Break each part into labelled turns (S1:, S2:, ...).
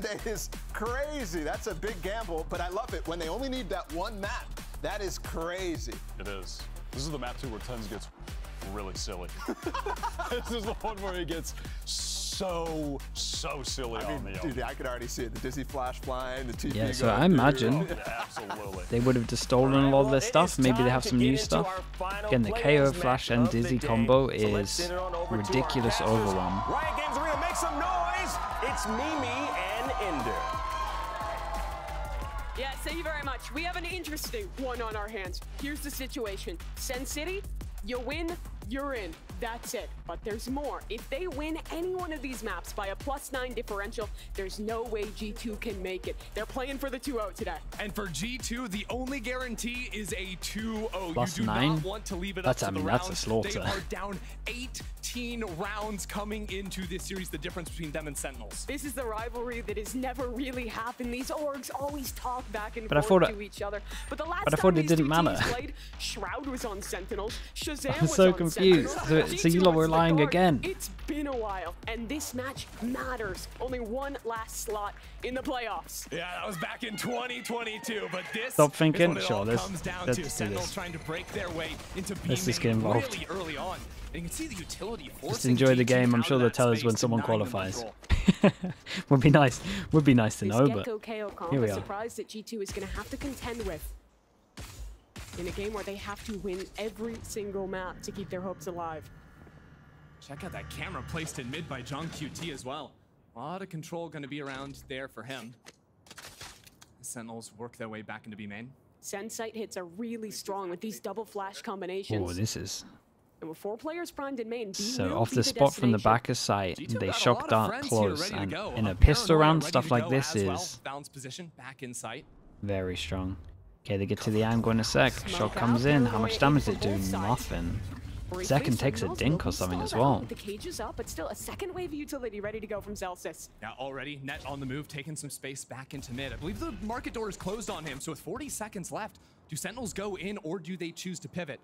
S1: That is crazy. That's a big gamble, but I love it. When they only need that one map, that is crazy.
S2: It is. This is the map, too, where Tens gets really silly. This is the one where he gets so silly on the
S1: dude, I could already see it. The Dizzy Flash flying, the TP
S3: Yeah, so
S1: going
S3: I imagine
S2: Yeah, absolutely.
S3: they would have just stolen a lot of their stuff. Maybe they have some new stuff. Again, the KO Flash and Dizzy combo is ridiculous overwhelm.
S4: Riot Games Arena, make some noise! It's Mimi and Ender.
S5: Yeah, thank you very much. We have an interesting one on our hands. Here's the situation. SEN City, you win, you're in. That's it. But there's more. If they win any one of these maps by a +9 differential, there's no way G2 can make it. They're playing for the 2-0 today.
S6: And for G2, the only guarantee is a 2-0.
S3: +9?
S6: You do not want to leave it up to the
S3: that's a
S6: round.
S3: slaughter.
S6: They are down 18 rounds coming into this series, the difference between them and Sentinels.
S5: This is the rivalry that has never really happened. These orgs always talk back and
S3: But I
S5: forth
S3: thought
S5: to each other. But the last
S3: I
S5: time
S3: thought it
S5: these
S3: didn't
S5: two
S3: matter.
S5: teams played, Shroud was on Sentinels, Shazam
S3: I'm
S5: was
S3: so
S5: on
S3: confused.
S5: Sentinels,
S3: So you
S5: G2
S3: lot were
S5: was the
S3: lying
S5: guard.
S3: again.
S5: It's been a while, and this match matters. Only one last slot in the playoffs.
S6: Yeah, that was back in 2022, but this
S3: Stop thinking.
S6: is what it
S3: Sure,
S6: all
S3: let's-
S6: comes down
S3: let's
S6: to.
S3: do
S6: Sentinels
S3: this.
S6: trying to break their way into
S3: Let's just
S6: B
S3: get
S6: main
S3: involved.
S6: really early on. And you can see the utility
S3: Just
S6: forcing
S3: enjoy the
S6: G2
S3: game. I'm
S6: out
S3: sure
S6: of
S3: they'll
S6: that
S3: tell us
S6: space,
S3: when someone
S6: denying them
S3: qualifies.
S6: control.
S3: Would be nice. Would be nice to
S5: This
S3: know, but
S5: Gecko KO comp
S3: here we
S5: is
S3: are.
S5: surprised that G2 is going to have to contend with in a game where they have to win every single map to keep their hopes alive.
S6: Check out that camera placed in mid by John QT as well. A lot of control going to be around there for him. The Sentinels work their way back into B main.
S5: SEN site hits are really strong with these double flash combinations.
S3: Oh, this is
S5: And with 4 players primed in main, B
S3: so
S5: will
S3: off
S5: be
S3: the spot from the
S5: destination.
S3: back of sight.
S6: G2
S3: They
S6: got a
S3: shock
S6: lot of
S3: dart
S6: friends here
S3: close,
S6: ready to
S3: and
S6: go.
S3: in a
S6: A
S3: pistol
S6: Paranoia
S3: round,
S6: ready
S3: stuff
S6: to
S3: like
S6: go
S3: this
S6: as well.
S3: is
S6: Bounce position back in sight.
S3: very strong. Okay, they get to the angle in a sec. Shot comes in. How much damage did it do? Nothing.
S5: Briefly,
S3: Second takes a
S5: Sentinels
S3: dink
S5: will
S3: or
S5: be
S3: something as
S5: stalled out
S3: well.
S5: with the cages up, but still a second wave of utility ready to go from Celsius.
S6: Now already, Net on the move, taking some space back into mid. I believe the market door is closed on him, so with 40 seconds left, do Sentinels go in or do they choose to pivot?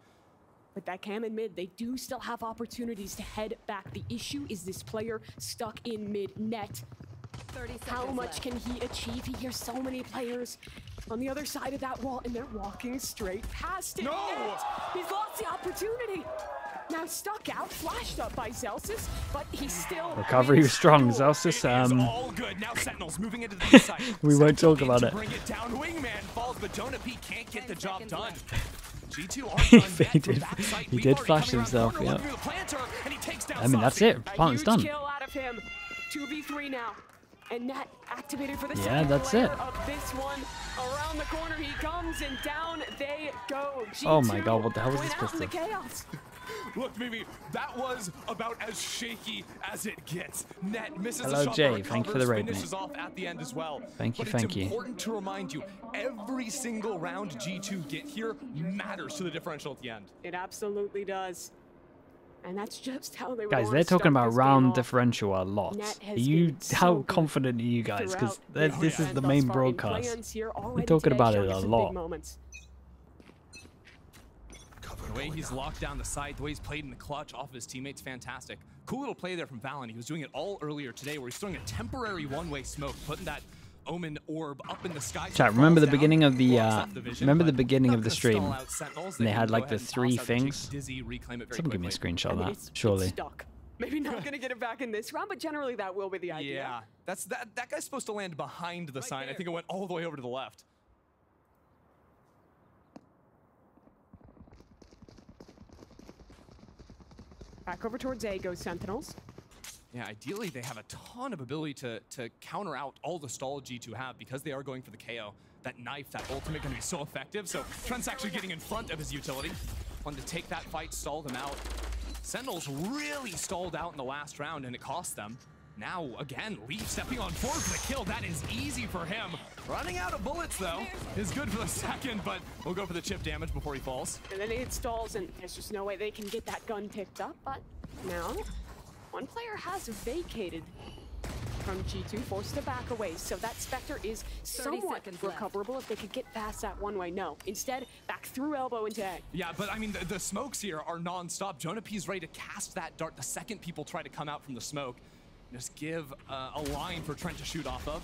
S5: With that cam in mid, they do still have opportunities to head back. The issue is this player stuck in mid net.
S7: 30 seconds
S5: How much
S7: left.
S5: can he achieve? He hears so many players on the other side of that wall, and they're walking straight past it.
S6: No!
S5: Net! He's lost the opportunity. Now stuck out, flashed up by Celsius, but he's still
S3: Recovery was strong. Zelsis,
S6: It is all good. Now Sentinels moving into the B side.
S3: We won't
S6: Sentinel
S3: talk about
S6: in
S3: it.
S6: to bring it down. Wingman falls, but Jonah P can't get the
S7: 10
S6: job
S7: seconds
S6: done.
S7: left.
S6: G2 aren't done yet
S3: He
S6: from
S3: did-
S6: backside.
S3: he
S6: We've
S3: did
S6: already
S3: flash
S6: coming around the
S3: himself,
S6: corner,
S3: yeah.
S6: looking for the planter, and he takes down
S3: I mean, that's
S6: Saucy.
S3: it.
S5: a
S3: Plant's
S5: huge
S3: done.
S5: kill out of him. 2v3 now. And Net activated for the
S3: Yeah,
S5: second
S3: that's
S5: layer
S3: it.
S5: of this one. Around the corner he comes, and down they go.
S3: Oh my
S5: G2
S3: God, what the hell was
S5: went
S3: this
S5: out in the
S3: pistol?
S5: chaos.
S6: Look, Mimi, that was about as shaky as it gets. Net misses
S3: Hello,
S6: a shot,
S3: Jay.
S6: but
S3: Thank you for the
S6: recovers,
S3: raid, mate.
S6: finishes off at the end as well.
S3: Thank you,
S6: But
S3: thank
S6: it's
S3: you.
S6: important to remind you, every single round G2 get here matters to the differential at the end.
S5: It absolutely does. And that's just how they
S3: Guys,
S5: want
S3: they're
S5: to
S3: talking
S5: start
S3: about
S5: this game
S3: round
S5: off.
S3: differential a lot.
S5: Net
S3: Are
S5: has
S3: you
S5: been so
S3: how
S5: good
S3: confident are you guys? Because
S5: throughout
S3: this
S5: the
S3: is the
S5: event
S3: main
S5: thus far in
S3: broadcast.
S5: play-ins here,
S3: We're
S5: already
S3: talking
S5: today
S3: about it
S5: showing
S3: a
S5: us some
S3: lot.
S5: big moments.
S6: The way he's locked down the side, the way he's played in the clutch off of his teammates, fantastic. Cool little play there from Valen. He was doing it all earlier today where he's throwing a temporary one-way smoke, putting that Omen orb up in the sky. so
S3: Chat,
S6: it
S3: remember
S6: falls
S3: the
S6: down,
S3: beginning of the
S6: blocks up vision,
S3: remember the
S6: but
S3: beginning
S6: not
S3: of the
S6: gonna
S3: stream?
S6: stall out Sentinels.
S3: And they
S6: can
S3: had
S6: go
S3: like
S6: ahead
S3: the
S6: and toss
S3: 3
S6: out the Jig
S3: things.
S6: Dizzy, reclaim it very
S3: Someone give me a
S6: quickly.
S3: screenshot of
S5: And
S3: that,
S5: it's
S3: surely.
S5: stuck. Maybe not gonna get it back in this round, but generally that will be the idea.
S6: Yeah, that guy's supposed to land behind the sign. I think it went all the way over to the left.
S5: Back over towards A goes Sentinels.
S6: Yeah, ideally they have a ton of ability to counter out all the stall G2 have because they are going for the KO. That knife, that ultimate gonna be so effective. So Trent's actually getting in front of his utility. Wanted to take that fight, stall them out. Sentinels really stalled out in the last round and it cost them. Now, again, Leaf stepping on forward for the kill. That is easy for him. Running out of bullets, though, is good for the second, but we'll go for the chip damage before he falls.
S5: And then it stalls, and there's just no way they can get that gun picked up. But now, one player has vacated from G2, forced to back away. So that Spectre is somewhat
S7: seconds left.
S5: recoverable if they could get past that one way. No, instead, back through elbow into A.
S6: Yeah, but I mean, the smokes here are non-stop. Jonah P's ready to cast that dart the second people try to come out from the smoke. Just give a line for Trent to shoot off of.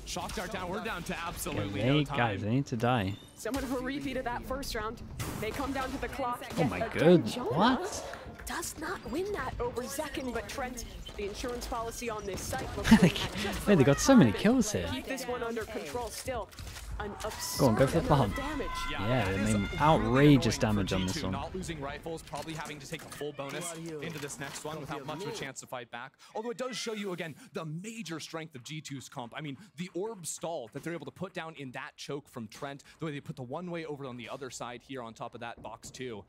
S6: Shock dart down. We're down to absolutely
S3: Hey
S6: no time.
S3: guys, I need to die.
S5: Somewhat of a repeat of that first round. They come down to the clock.
S3: Oh my
S5: Again,
S3: god,
S5: Jonah
S3: what?
S5: does not win that over Zekin, but Trent, the insurance policy on this site looks like just
S3: Wait, they got so many
S5: time.
S3: kills here.
S5: Keep this one under control still. An absurd
S3: Go on, go for the
S5: amount
S3: plant.
S5: of damage.
S3: Yeah,
S6: that
S3: I
S6: is
S3: mean,
S6: really
S3: outrageous
S6: annoying
S3: damage
S6: for
S3: on this
S6: G2,
S3: one.
S6: Not losing rifles, probably having to take a full bonus into this next one without much of a chance to fight back. Although it does show you, again, the major strength of G2's comp. I mean, the orb stall that they're able to put down in that choke from Trent, the way they put the one-way over on the other side here on top of that box too.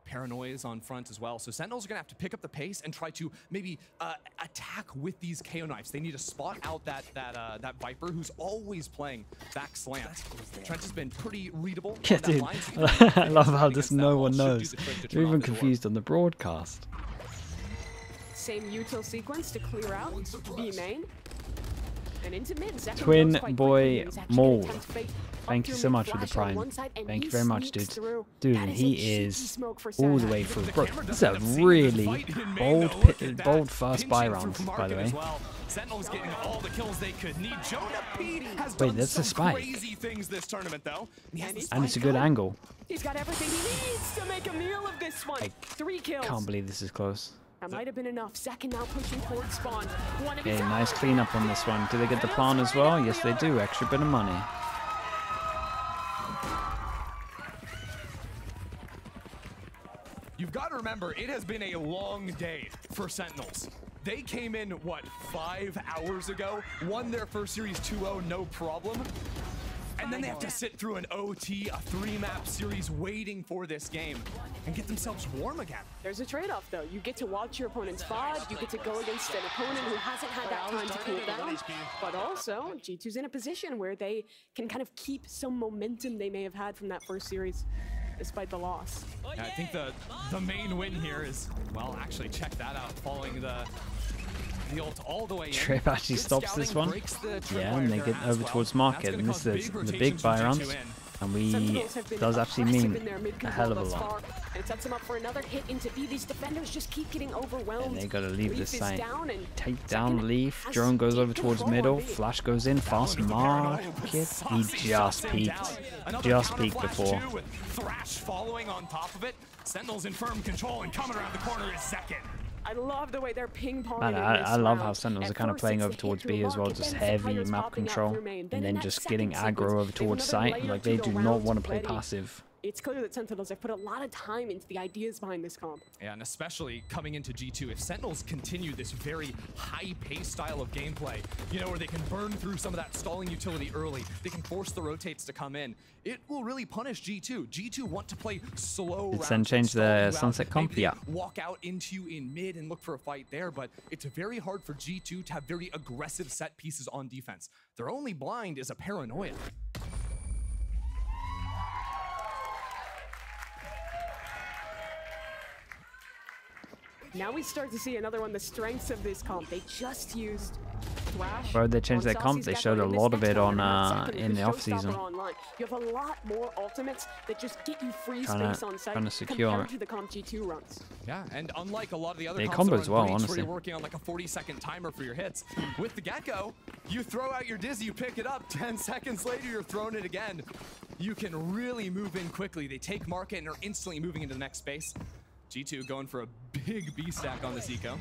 S6: Paranoia's on front as well. So Sentinels are going to have to pick up the pace and try to maybe attack with these KO knives. They need to spot out that Viper who's always playing back slants. Trent has been pretty readable.
S3: Yeah,
S6: on that
S3: dude.
S6: line, so you can
S3: I love how
S6: against
S3: this
S6: that
S3: no
S6: wall
S3: one
S6: should do
S3: knows.
S6: the trick to
S3: They're
S6: turn
S3: even
S6: off the door.
S3: confused on the broadcast.
S5: Same util sequence to clear out B main. And into mid. Zekin
S3: Twin
S5: goes quite
S3: boy
S5: quickly and is actually
S3: Mole.
S5: gonna attempt fate up
S3: Thank you
S5: through
S3: so
S5: mid
S3: much for the
S5: flash on
S3: prime.
S5: one side, and
S3: Thank
S5: he
S3: you very much,
S5: sneaks
S3: dude.
S5: through.
S3: Dude,
S5: That
S3: he
S5: a cheeky
S3: is
S5: smoke for
S3: all the
S5: Sad.
S3: way through.
S6: The
S3: Bro,
S6: camera
S3: this is a
S6: doesn't have seen the
S3: really
S6: fight in main,
S3: bold,
S6: though. Look at that.
S3: bold first buy
S6: Pinching
S3: round,
S6: through
S3: by the
S6: market
S3: way.
S6: as well. Sentinel's getting all the kills they could need. Jonah P has
S3: Wait,
S6: done
S3: that's a
S6: some
S3: spike.
S6: crazy things this tournament, though. He has the
S3: And it's a
S6: spike
S3: good
S6: up.
S3: angle.
S5: He's got everything he needs to make a meal of this one. 3 kills.
S3: Can't believe this is close.
S5: That might have been enough. Zekin now pushing towards spawn. One
S3: Okay, nice cleanup on this one. Do they get the plan as well? Yes, they do. Extra bit of money.
S6: You've got to remember, it has been a long day for Sentinels. They came in, what, 5 hours ago? Won their first series 2-0, no problem. And then they have to sit through an OT, a 3-map series, waiting for this game and get themselves warm again.
S5: There's a trade-off, though. You get to watch your opponent's VOD. You get to go against an opponent who hasn't had that time to cool down. But also, G2's in a position where they can kind of keep some momentum they may have had from that first series, despite the loss.
S6: Yeah, I think the main win here is, well, actually, check that out, following the ult all the way in.
S3: Trip actually
S6: Good
S3: stops this
S6: scouting,
S3: one.
S6: breaks the
S3: Yeah, and they
S6: tripwire
S3: get
S6: there as
S3: over
S6: well.
S3: towards
S6: That's
S3: market,
S6: gonna
S3: and this
S6: cause
S3: is the
S6: rotations
S3: big
S6: for
S3: buy
S6: G2
S3: round.
S6: in.
S3: And we
S5: Sentinels have been
S3: does actually
S5: aggressive
S3: mean
S5: in their mid
S3: a
S5: control
S3: hell of a
S5: thus
S3: lot.
S5: far, and it sets them up for another hit into B. These defenders just keep getting overwhelmed.
S3: And they gotta leave
S5: Leaf
S3: this
S5: is
S3: site.
S5: down, and
S3: Take down
S5: Zekin
S3: Leaf.
S5: has
S3: Drone goes
S5: deep
S3: over towards
S5: control
S3: middle.
S5: on B.
S3: Flash goes in. Fast market. He just peeked. Just peeked before.
S6: With Thrash following on top of it. Sentinels in firm control, and coming around the corner is Zekin.
S5: I love the way they're ping-ponging.
S3: Man,
S5: in this
S3: I love how
S5: round.
S3: Sentinels are
S5: At
S3: kind of
S5: first,
S3: playing
S5: it's
S3: over
S5: the hit
S3: towards
S5: through
S3: B as well,
S5: market,
S3: just
S5: then
S3: heavy
S5: players
S3: map
S5: popping out
S3: control,
S5: through main.
S3: and
S5: Then
S3: then
S5: in that
S3: just
S5: second
S3: getting
S5: sequence,
S3: aggro over
S5: they have
S3: towards
S5: another
S3: site.
S5: layer
S3: Like
S5: to
S3: they
S5: go
S3: do not
S5: round
S3: want to play
S5: ready.
S3: passive.
S5: It's clear that Sentinels have put a lot of time into the ideas behind this comp.
S6: Yeah, and especially coming into G2, if Sentinels continue this very high-paced style of gameplay, you know, where they can burn through some of that stalling utility early, they can force the rotates to come in, it will really punish G2. G2 want to play slow
S3: Did
S6: rounds,
S3: Sen change
S6: stall
S3: the
S6: you out.
S3: sunset comp?
S6: Maybe they
S3: Yeah.
S6: walk out into you in mid and look for a fight there, but it's very hard for G2 to have very aggressive set pieces on defense. Their only blind is a Paranoia.
S5: Now we start to see another one of the strengths of this comp. They just used Thrash.
S3: Bro, they changed
S5: on
S3: their comp.
S5: Saucy's
S3: They
S5: Gecko.
S3: showed a
S5: In this
S3: lot of
S5: next
S3: it
S5: one,
S3: on
S5: they're not second
S3: in the
S5: with
S3: off season.
S5: Showstopper online. You have a lot more ultimates that just get you free
S3: Tryna-
S5: space on site
S3: tryna secure
S5: compared
S3: it.
S5: to the comp G2 runs.
S6: Yeah, and unlike a lot of the other
S3: They
S6: comps
S3: combo
S6: that
S3: as
S6: run
S3: well,
S6: breach,
S3: honestly.
S6: where you're working on like a 40-second timer for your hits, with the Gecko, you throw out your Dizzy, you pick it up, 10 seconds later you're throwing it again. You can really move in quickly. They take market and are instantly moving into the next space. G2 going for a big B stack on this eco.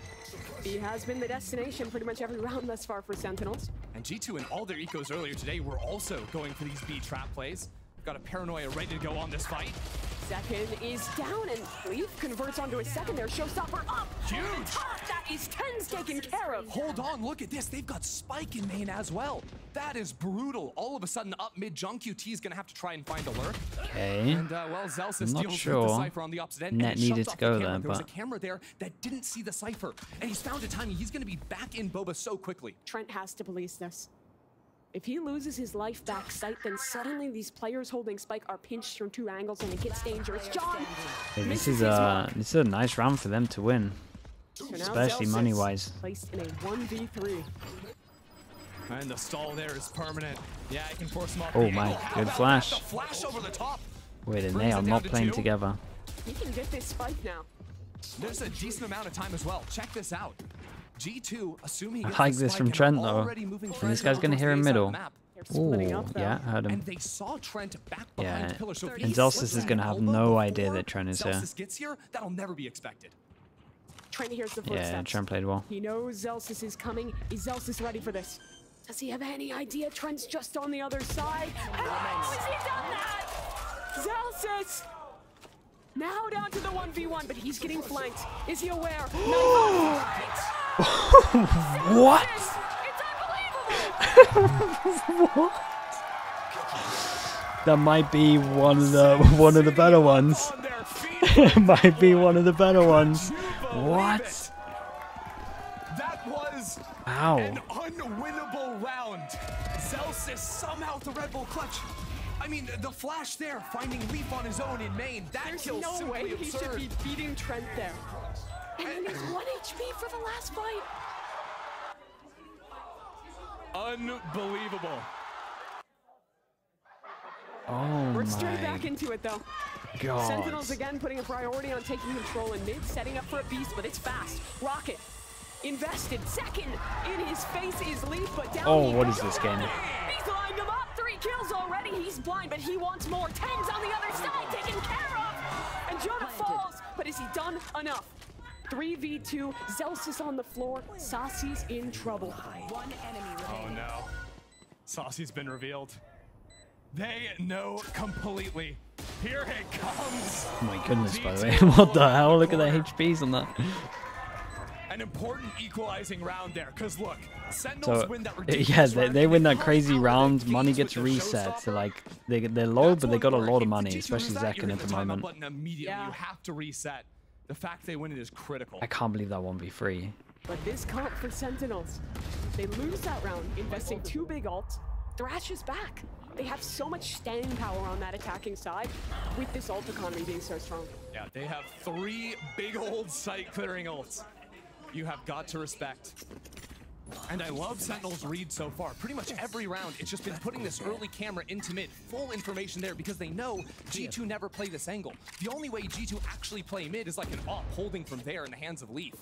S5: B has been the destination pretty much every round thus far for Sentinels.
S6: And G2 in all their ecos earlier today were also going for these B trap plays. Got a Paranoia ready to go on this fight.
S5: Second is down, and Leaf converts onto a second there. Showstopper up.
S6: Huge.
S5: That is Tens taken care of.
S6: Hold on, look at this. They've got Spike in main as well. That is brutal. All of a sudden, up mid, Junk QT is going to have to try and find a lurk.
S3: Okay.
S6: And, well, Zelsis
S3: Not
S6: deals with the
S3: sure.
S6: Cypher on the opposite end.
S3: Net
S6: and it
S3: needed
S6: shuts
S3: to
S6: off the
S3: go
S6: camera.
S3: there,
S6: There was a
S3: but-
S6: camera there that didn't see the Cypher. And he's found a timing. He's going to be back in Boba so quickly.
S5: Trent has to police this. If he loses his life back sight, then suddenly these players holding Spike are pinched from 2 angles and it gets dangerous. John!
S3: Hey, this
S5: misses
S3: is
S5: his mark.
S3: a nice round for them to win,
S5: So now
S3: especially
S5: Zelsis
S3: money-wise.
S5: placed in a 1v3.
S6: And the stall there is permanent. Yeah, I can force him off.
S3: Oh
S6: the
S3: my,
S6: angle. How
S3: good
S6: about
S3: flash.
S6: that? The flash over the top.
S3: Wait, and
S6: Brings
S3: they
S6: it
S3: are
S6: down
S3: not
S6: to
S3: playing
S6: 2.
S3: together.
S5: He can get this Spike now.
S6: There's a decent amount of time as well. Check this out. G2, assuming he
S3: I
S6: gets
S3: like
S6: the
S3: this
S6: spike
S3: from
S6: and
S3: Trent,
S6: are
S3: though.
S6: already moving
S3: And
S6: Trent
S3: this guy's
S6: over
S3: gonna
S6: towards
S3: hear
S6: the
S3: him
S6: A side of
S3: middle.
S6: the map.
S5: Splitting up, though.
S3: Yeah, heard him.
S6: And they saw Trent back behind
S3: Yeah,
S6: pillar. So if he
S3: and Zelsis
S6: slips
S3: is going to
S6: an
S3: have
S6: elbow
S3: no idea
S6: before
S3: that Trent is here.
S6: Zelsis gets here, that'll never be expected.
S5: Trent hears the
S3: Yeah,
S5: footsteps.
S3: Trent played well.
S5: He knows Zelsis is coming. Is Zelsis ready for this? Does he have any idea Trent's just on the other side? How has he done that? Zelsis! Now down to the 1v1, but he's getting flanked. Is he aware?
S3: What?
S5: It's unbelievable!
S3: That might be one of the better ones. It might be one of the better ones. What?
S6: That was
S3: Ow.
S6: an unwinnable round. Zelsis somehow with the Red Bull clutch. I mean, the flash there, finding Leaf on his own in main. That
S5: There's
S6: kill's
S5: no
S6: simply
S5: way he should
S6: absurd.
S5: be beating Trent there. And then he's 1 HP for the last fight.
S6: Unbelievable.
S3: Oh
S5: We're straight
S3: my
S5: back into it, though.
S3: god.
S5: Sentinels again putting a priority on taking control in mid, setting up for a beast, but it's fast. Rocket invested second in his face is Leaf, but down
S3: Oh,
S5: he
S3: what
S5: goes.
S3: is this game?
S5: He's lined him up, 3 kills already. He's blind, but he wants more. Tens on the other side, taken care of. And Jonah falls, but is he done enough? 3v2, Zelsis on the floor. Saucy's in trouble. One enemy
S6: Oh no. Saucy's been revealed. They know completely. Here it comes.
S3: Oh my goodness, by the way. What the hell? Look at the HPs on that.
S6: An important equalizing round there, because look, Sentinels
S3: So,
S6: win that
S3: yeah,
S6: ridiculous round,
S3: they
S6: and
S3: win that
S6: come
S3: crazy
S6: out with
S3: round.
S6: the
S3: Money
S6: keys
S3: gets
S6: with the
S3: reset. So,
S6: showstopper.
S3: like, they're low,
S6: That's
S3: but they
S6: what
S3: got a
S6: works.
S3: lot of
S6: If
S3: money,
S6: G2
S3: especially
S6: lose that,
S3: Zekken
S6: you're
S3: at the
S6: hitting the timeout
S3: moment.
S6: button immediately.
S5: Yeah.
S6: You have to reset. The fact they win it is critical.
S3: I can't believe that won't be free.
S5: But this comp for Sentinels, they lose that round, investing 2 big ults. Thrash is back. They have so much staying power on that attacking side, with this ult economy being so strong.
S6: Yeah, they have 3 big old site clearing ults. You have got to respect. And I love Sentinel's read so far. Pretty much every round, it's just been putting this early camera into mid. Full information there because they know G2 never play this angle. The only way G2 actually play mid is like an op holding from there in the hands of Leaf.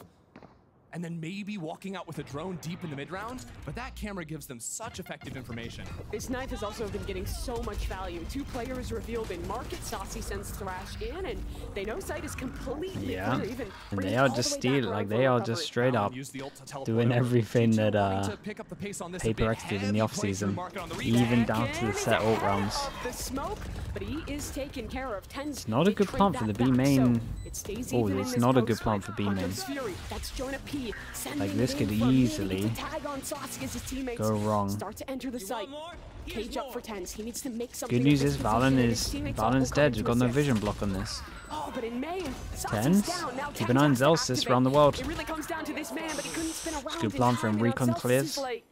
S6: And then maybe walking out with a drone deep in the mid round, but that camera gives them such effective information.
S5: This knife has also been getting so much value. 2 players revealed in market. Saucy sends Thrash in, and they know site is completely
S3: Yeah,
S5: clear. Even
S3: and
S5: bringing
S3: they
S5: it
S3: are
S5: all
S3: just
S5: the way back
S3: stealing,
S5: around
S3: like
S5: for
S3: they are
S5: recovery.
S3: just straight up
S6: Use the ult to teleport
S3: doing
S6: over.
S3: everything
S6: G2
S3: that
S6: wanting to pick up the pace on this a
S3: Paper
S6: bit.
S3: X did in the
S6: Heavy
S3: off
S6: placement
S3: season,
S6: market on the
S3: even
S6: rebound.
S3: down to the
S5: He's
S3: set ult
S5: ahead
S3: rounds.
S5: of the smoke, but he is taken care of. Tens
S3: not a
S5: did
S3: good
S5: trade
S3: plant for
S5: that
S3: the B
S5: back,
S3: main.
S5: so it stays
S3: Oh,
S5: even in
S3: it's
S5: this
S3: not a good
S5: post
S3: plant
S5: fight.
S3: for B main.
S5: Hunter's Fury, that's Jonah P. Sending
S3: Like, this
S5: in
S3: could
S5: from mid,
S3: easily
S5: he gets a tag on Saucy as his teammates
S3: go wrong.
S5: Start to enter the site. Cage up for Tens. He needs to make something.
S3: Good
S5: of
S3: news
S5: this
S3: is Valen
S5: position, and his teammates all
S3: Valen's
S5: coming
S3: dead.
S5: to
S3: You've got no
S5: assist.
S3: vision block on this.
S5: Oh, but in main,
S3: Tens?
S5: down. Now
S3: Keep
S5: Tens
S3: an eye on
S5: has to
S3: Zelsis
S5: activate.
S3: around the world.
S5: It really comes down to this man, but he couldn't spin around.
S3: good
S5: in
S3: plan for him.
S5: time, and now
S3: Recon
S5: Zelsis
S3: clears.
S5: is late.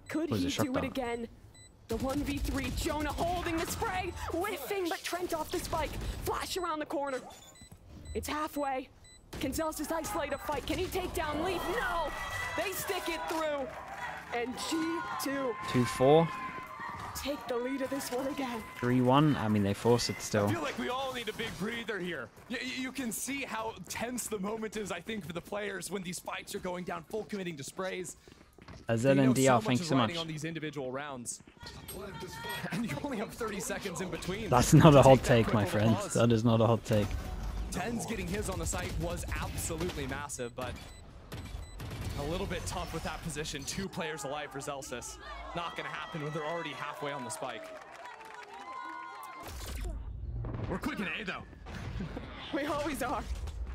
S5: Could
S3: Was
S5: he
S3: it shot
S5: do
S3: down?
S5: it again? The 1v3, Jonah holding the spray, whiffing, but Trent off the spike. Flash around the corner. It's halfway. Can Zelsis isolate a fight? Can he take down Leaf? No! They stick it through. And G2
S3: 2-4,
S5: take the lead of this one again.
S3: 3-1. I mean, they force it
S6: I
S3: still.
S6: feel like we all need a big breather here. You can see how tense the moment is, I think, for the players when these fights are going down, full committing to sprays.
S3: Azel
S6: You know
S3: and DR,
S6: much
S3: thanks
S6: is
S3: so much.
S6: riding on these individual rounds. And you only have 30 seconds in between.
S3: That's not a hot
S6: that
S3: take, my
S6: critical
S3: friends.
S6: pause.
S3: That is not a hot take.
S6: Tens getting his on the site was absolutely massive, but a little bit tough with that position. 2 players alive for Zelsis. Not gonna happen when they're already halfway on the spike. We're quick in A though.
S5: We always are.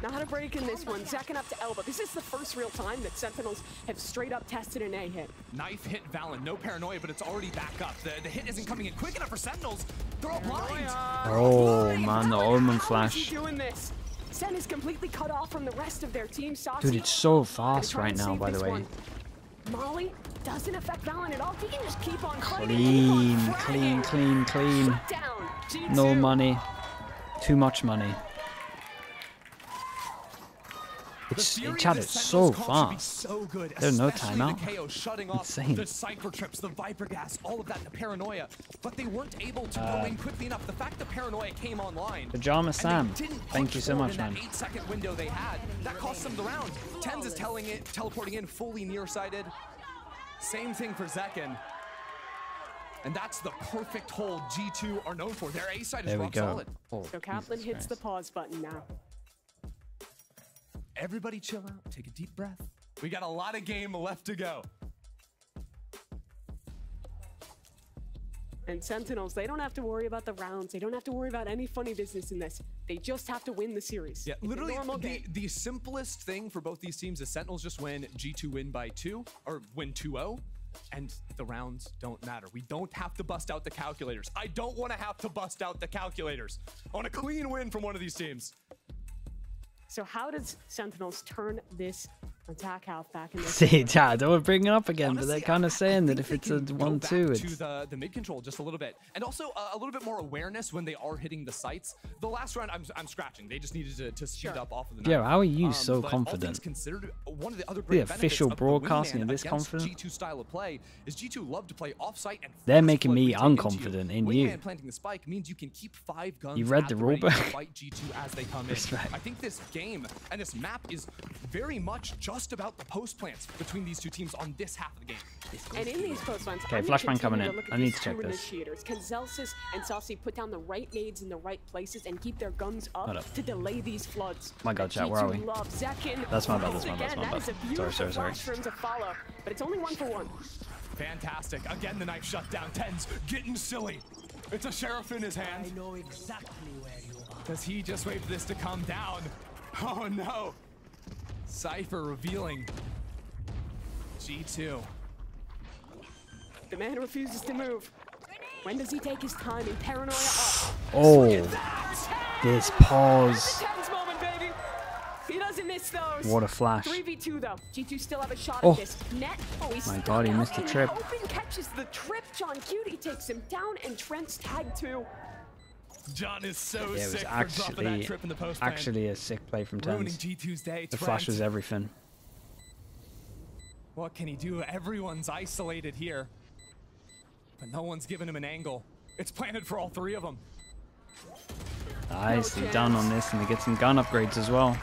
S5: Not a break in this one. Zekken up to elbow. This is the first real time that Sentinels have straight up tested an A hit.
S6: Knife hit Valen, no paranoia, but it's already back up. The hit isn't coming in quick enough for Sentinels. They're all blind.
S3: Oh, man, the Omen
S5: How is he
S3: flash.
S5: doing this? Sen is completely cut off from the rest of their team. Saucy
S3: Dude, it's so
S5: gonna
S3: fast
S5: try
S3: right
S5: and
S3: now,
S5: save
S3: by the
S5: this
S3: way.
S5: one. Molly doesn't affect Valen at all. He can just keep on fighting.
S3: Clean,
S5: keep on
S3: clean,
S5: fragging.
S3: clean, clean.
S5: Shut down. G2.
S3: No money. Too much money. It's, Chad, it's so fast. There's no timeout.
S6: The KO shutting off
S3: Insane.
S6: the Cypher Trips, the Viper Gas, all of that, the Paranoia. But they weren't able to go in quickly enough. The fact the Paranoia came online.
S3: Pajama
S6: and
S3: Sam,
S6: they didn't
S3: thank
S6: push
S3: you so
S6: forward
S3: much,
S6: in that
S3: man.
S6: 8-second window they had. That cost them the round. Tens is teleporting in fully nearsighted. Same thing for Zekken. And that's the perfect hold G2 are known for. Their A side is
S3: There we
S6: rock
S3: go.
S6: solid.
S3: Oh,
S5: So Kaplan
S3: Jesus
S5: hits the
S3: Christ.
S5: pause button now.
S6: Everybody chill out, take a deep breath. We got a lot of game left to go.
S5: And Sentinels, they don't have to worry about the rounds. They don't have to worry about any funny business in this. They just have to win the series.
S6: Yeah,
S5: It's a
S6: literally
S5: normal game.
S6: the simplest thing for both these teams is Sentinels just win, G2 win by 2, or win 2-0, and the rounds don't matter. We don't have to bust out the calculators. I don't want to have to bust out the calculators. I want a clean win from one of these teams.
S5: So how does Sentinels turn this attack half back in this?
S3: See, Chad, don't bring it up again, but they're
S6: Honestly,
S3: kind of saying
S6: I
S3: that
S6: think
S3: if it's
S6: they
S3: a
S6: can go
S3: 1-2,
S6: back
S3: it's...
S6: to the mid control just a little bit, and also a little bit more awareness when they are hitting the sights. The last round, I'm scratching. They just needed to speed up off of the
S3: Yeah,
S6: knife.
S3: how are you so
S6: but
S3: confident?
S6: All things considered, one of the other great benefits
S3: official
S6: of the wingman
S3: broadcasting this
S6: against
S3: confident?
S6: G2 style of play is G2 love to play offsite and
S3: They're
S6: fast
S3: making
S6: flood
S3: me
S6: retake into
S3: unconfident in
S6: Wingman
S3: you.
S6: planting the spike means you can keep 5 guns.
S3: You read
S6: at
S3: the
S6: ready
S3: rulebook?
S6: to fight G2 as they come in.
S3: Respect.
S6: I think this game and this map is very much just about the post plants between these two teams on this half of the game.
S5: And in these post lines,
S3: Okay,
S5: I'm gonna
S3: flashbang coming
S5: continue
S3: in.
S5: to look at
S3: I need
S5: these
S3: to check
S5: two
S3: this.
S5: Initiators. Can Zelsis and Saucy put down the right nades in the right places and keep their guns
S3: Hold
S5: up
S3: up.
S5: to delay these floods?
S3: My God,
S5: And
S3: chat, where are
S5: G2
S3: we?
S5: love Zekin.
S3: That's my bad,
S5: Once
S3: that's my bad,
S5: again,
S3: that's my
S5: that is a
S3: bad.
S5: beautiful
S3: Sorry.
S5: flash for him to follow, but it's only 1 for 1.
S6: Fantastic. Again, the knife shut down. Tens getting silly. It's a sheriff in his hand.
S4: I know exactly where you are.
S6: Does he just wait for this to come down? Oh no. Cypher revealing G2.
S5: The man refuses to move. When does he take his time and paranoia up?
S3: Oh,
S5: That's
S3: this
S5: That's
S3: pause.
S5: a tense moment, baby. He doesn't miss those.
S3: What a flash.
S5: 3v2 though. G2 still have a shot
S3: Oh.
S5: at this. Net. Oh, he's
S3: My
S5: stuck
S3: God, he
S5: out
S3: missed the
S5: in
S3: trip.
S5: Open catches the trip. John Cutie takes him down, and Trent's tag too.
S6: John is so
S3: Yeah, it was
S6: sick for dropping that trip in the post plan.
S3: actually a sick play from
S6: ruining
S3: Tens.
S6: G2's day.
S3: The
S6: Trent.
S3: flash was everything.
S6: What can he do? Everyone's isolated here. But no one's giving him an angle. It's planted for all 3 of them.
S3: Nicely done on this, and they get some gun upgrades as well.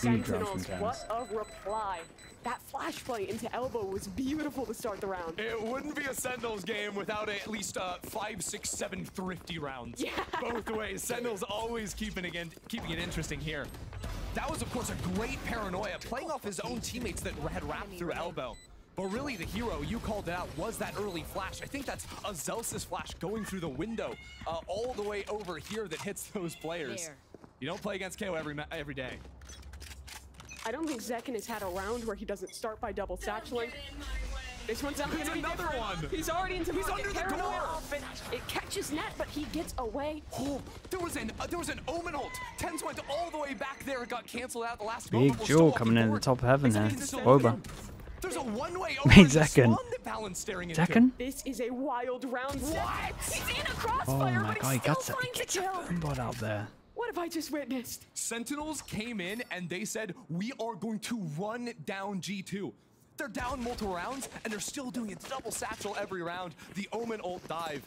S3: Huge run from
S5: Sentinels,
S3: Tens.
S5: what a reply. That flash play into elbow was beautiful to start the round.
S6: It wouldn't be a Sentinels game without at least 5, 6, 7 thrifty rounds.
S5: Yeah.
S6: Both ways. Sentinels always keeping it interesting here. That was, of course, a great paranoia, playing off his own teammates that had wrapped through elbow. But really, the hero, you called it out, was that early flash. I think that's a Zelsis flash going through the window all the way over here that hits those players. You don't play against KO every day.
S5: I don't think Zekin has had a round where he doesn't start by double satcheling. This one's not gonna be
S6: another
S5: different.
S6: one.
S5: He's already into
S6: He's
S5: pocket.
S6: under the
S5: Paranoia
S6: door.
S5: off it. It catches net, but he gets away.
S6: Oh, there was an Omen ult. Tens went all the way back there. It got canceled out the last
S3: Big
S6: moment. We're
S3: jewel
S6: still
S3: coming in
S6: walking
S3: at the top of
S6: forward.
S3: heaven
S6: It's
S3: there.
S6: still
S3: Boba.
S6: There's a one-way over
S3: Wait,
S6: in the
S3: Zekin.
S6: spawn that Balan's staring into.
S3: Zekin?
S5: This is a wild round.
S6: What?
S5: He's in a
S3: Oh
S5: crossfire,
S3: my
S5: but
S3: God,
S5: he
S3: he
S5: still
S3: gets a
S5: finds a kill.
S3: bombot out there.
S5: What have I just witnessed?
S6: Sentinels came in and they said, we are going to run down G2. They're down multiple rounds and they're still doing a double satchel every round. The Omen ult dive.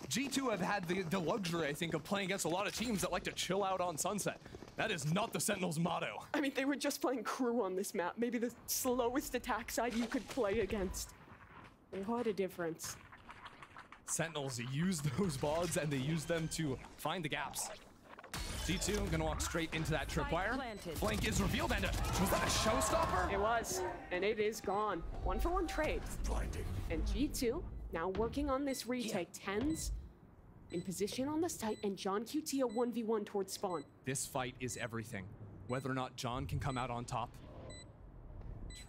S6: G2 have had the luxury, I think, of playing against a lot of teams that like to chill out on Sunset. That is not the Sentinels' motto.
S5: I mean, they were just playing crew on this map. Maybe the slowest attack side you could play against. What a difference.
S6: Sentinels use those VODs and they use them to find the gaps. G2 gonna walk straight into that tripwire. Flank is revealed and was that a showstopper?
S5: It was, and it is gone. 1-for-1 trade. And G2 now working on this retake. Tens in position on the site, and John QT a 1v1 towards spawn.
S6: This fight is everything. Whether or not John can come out on top.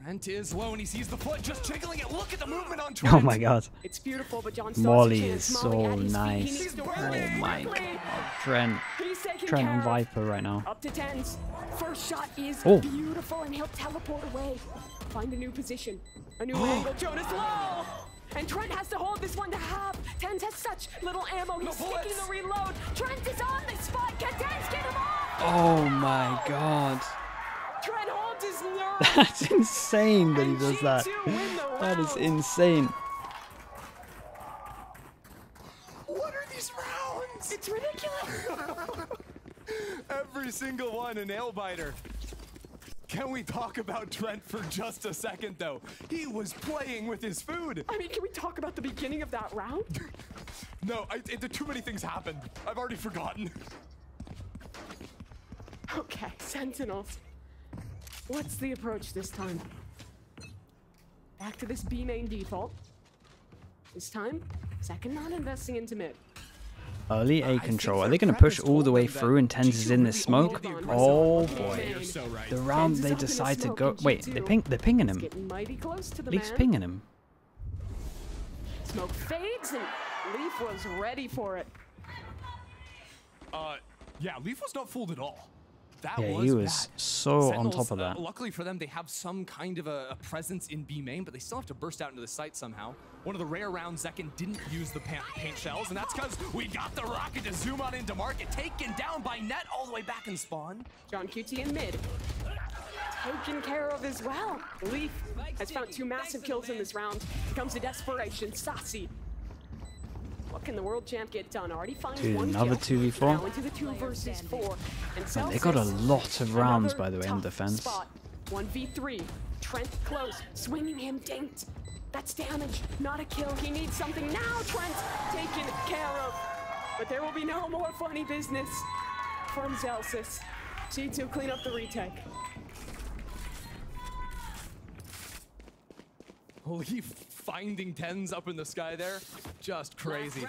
S6: Trent is low and he sees the foot just jiggling it. Look at the movement on Trent.
S3: Oh my God.
S5: It's beautiful, but John still
S3: Molly
S5: has a
S3: is
S5: chance. Molly
S3: so
S5: at his feet. He
S3: nice.
S5: needs to
S3: Oh
S5: work it
S3: my
S5: quickly.
S3: God. Trent.
S5: He's taking
S3: Trent
S5: care
S3: on
S5: of.
S3: Viper right now.
S5: Up to Tens. First shot is
S3: Oh.
S5: beautiful, and he'll teleport away. Find a new position. A new angle. Jonas low! And Trent has to hold this one to half. Tens has such little ammo. He's sticking
S6: bullets.
S5: the reload. Trent is on the spot. Can Tens get him off?
S3: Oh my God.
S5: Trent holds his nerve.
S3: That's insane that he
S5: And
S3: does that.
S5: G2 win the
S3: That is
S5: round.
S3: insane.
S6: What are these rounds?
S5: It's ridiculous.
S6: Every single one a nail biter. Can we talk about Trent for just a second, though? He was playing with his food.
S5: I mean, can we talk about the beginning of that round?
S6: No, too many things happened. I've already forgotten.
S5: Okay, Sentinels. What's the approach this time? Back to this B main default. This time, second not investing into mid.
S3: Early A control. Are they going to push all the way through and Tens is in this smoke? Oh boy. The round they decide to go... Wait, they're pinging him. Leaf's pinging him.
S5: Smoke fades and Leaf was ready for it.
S6: Yeah, Leaf was not fooled at all.
S3: Yeah, he was so
S6: Sentinels,
S3: on top of that.
S6: Luckily for them, they have some kind of a presence in B main, but they still have to burst out into the site somehow. One of the rare rounds Zekken didn't use the paint shells, and that's because we got the rocket to zoom on into market, taken down by Net all the way back in spawn.
S5: John QT in mid. Taken care of as well. Leaf has found 2 massive kills in this round. Here comes the desperation. Sassy. What can the world champ get done? Already finds one
S3: another
S5: kill.
S3: 2v4.
S5: Now into the 2 versus 4. And
S3: Man, they got a lot of rounds, by the way, on defense.
S5: Spot. 1v3. Trent close. Swinging him dinked. That's damage, not a kill. He needs something now. Trent taken care of. But there will be no more funny business from Zelsis. G2 clean up the retake.
S6: Leaf finding Tens up in the sky there, just crazy.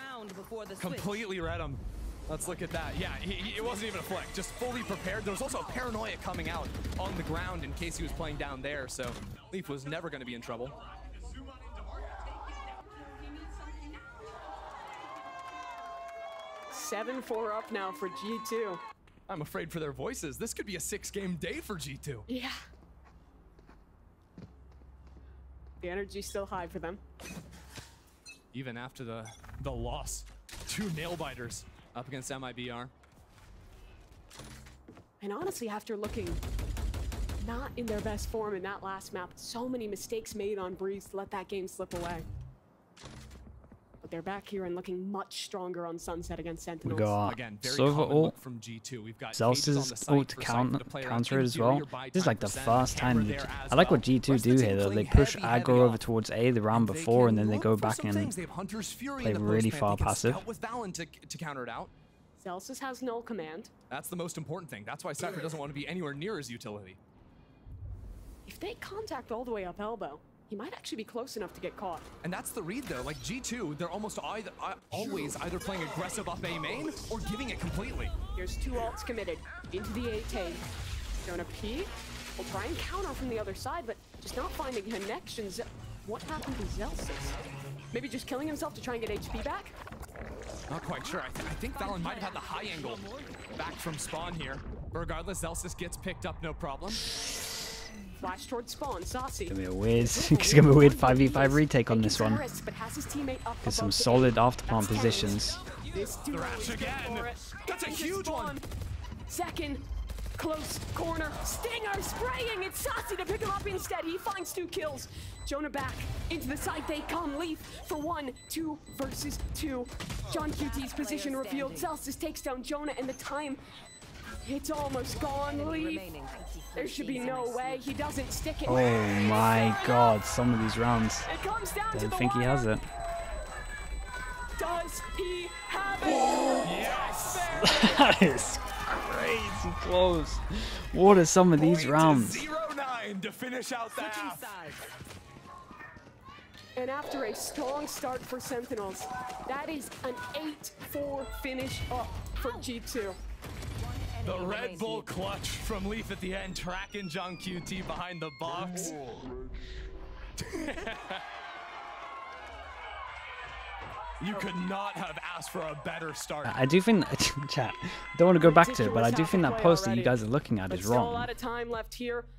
S6: Completely read him. Let's look at that. Yeah, it wasn't even a flick, just fully prepared. There was also a paranoia coming out on the ground in case he was playing down there, so Leaf was never going to be in trouble.
S5: 7-4 up now for G2.
S6: I'm afraid for their voices. This could be a 6-game day for G2.
S5: Yeah. The energy's still high for them.
S6: Even after the loss. 2 nail-biters up against MIBR.
S5: And honestly, after looking not in their best form in that last map, so many mistakes made on Breeze to let that game slip away. But they're back here and looking much stronger on Sunset against Sentinels.
S3: We got
S6: Again,
S3: Silver ult,
S6: from G2. We've got
S3: Zelsis ult to counter it as well. This is like the first time. I like what G2 do here though. They push aggro over towards A the round before, and then they go back and play really far passive.
S6: To counter it out.
S5: Zelsis has null command.
S6: That's the most important thing. That's why Cypher doesn't want to be anywhere near his utility.
S5: If they contact all the way up elbow, he might actually be close enough to get caught.
S6: And that's the read though. Like G2, they're almost always either playing aggressive up A main or giving it completely.
S5: Here's 2 ults committed into the A take. Jonah P will try and counter from the other side, but just not finding connections. What happened to Zelsis? Maybe just killing himself to try and get HP back?
S6: Not quite sure. I think Valen might have had the high angle back from spawn here. But regardless, Zelsis gets picked up, no problem.
S5: Flash towards spawn, Saucy.
S3: It's gonna be a weird 5v5 retake on this one. There's some solid afterplant positions.
S6: Thrash again. That's a huge one.
S5: Second, close corner, Stinger spraying. It's Saucy to pick him up instead. He finds 2 kills. Jonah back into the side. They come. Leaf for 1, 2 versus 2. John QT's position revealed. Zelsis takes down Jonah, and the time. It's almost gone, Leaf. There should be no way he doesn't stick it.
S3: Oh my god, some of these rounds.
S5: It comes down
S3: I
S5: to
S3: don't think he has it.
S5: Does he have it?
S6: Yes!
S3: That is crazy close. What are some of these rounds?
S6: 0-9 to finish out the half.
S5: And after a strong start for Sentinels, that is an 8-4 finish up for G2.
S6: The Red Bull clutch from Leaf at the end, tracking John QT behind the box. You could not have asked for a better start.
S3: I do think, chat, I don't want to go back to it, but I do think that post that you guys are looking at is wrong.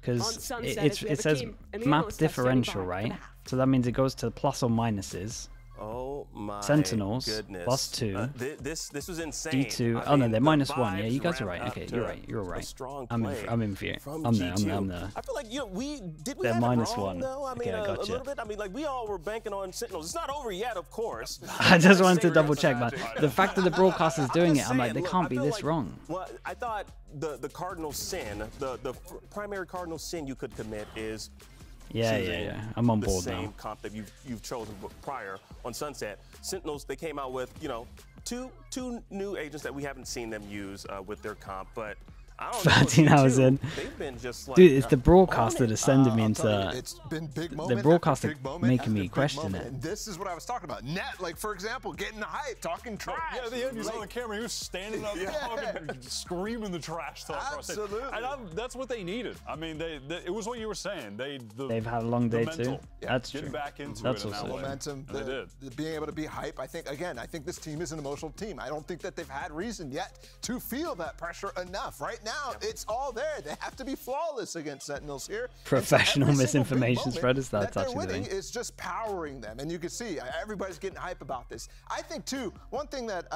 S3: Because it says map differential, right? So that means it goes to plus or minuses.
S4: Oh my
S3: Sentinels
S4: goodness.
S3: +2.
S4: This was insane.
S3: G2. Oh no, they're -1. Yeah, you guys are right. Okay, you're right. You're right. I'm in fear. I'm there.
S4: I feel like
S3: they're
S4: have
S3: -1.
S4: it wrong, though? I mean,
S3: Okay, I
S4: a
S3: gotcha.
S4: little bit. I mean, like we all were banking on Sentinels. It's not over yet, of course.
S3: I just wanted to double check, man. The fact that the broadcaster's doing it, I'm like, they can't be this wrong.
S4: Well, I thought the cardinal sin, the primary cardinal sin you could commit is
S3: Yeah. I'm on board
S4: the same
S3: now.
S4: comp that you've chosen prior on Sunset. Sentinels, they came out with, you know, two new agents that we haven't seen them use with their comp, but I don't know.
S3: 13 hours in.
S4: They've been just like,
S3: Dude, it's the broadcaster that's sending me into.
S1: It's been big moment.
S3: The broadcaster making me question it.
S1: And this is what I was talking about. Net, like for example, getting hype, talking trash.
S2: Yeah, the end, he's on the camera. He was standing up, talking, screaming the trash talk.
S1: Absolutely.
S2: And that's what they needed. I mean, it was what you were saying.
S3: They've had a long day too. That's true.
S2: Getting back into
S3: That's
S2: it.
S3: also true.
S1: Momentum.
S2: They did.
S1: Being able to be hype. I think this team is an emotional team. I don't think that they've had reason yet to feel that pressure enough. Right now, it's all there. They have to be flawless against Sentinels here.
S3: Professional misinformation spread is that's
S1: they're
S3: actually
S1: winning
S3: the thing.
S1: is just powering them, and you can see everybody's getting hype about this. I think too, one thing that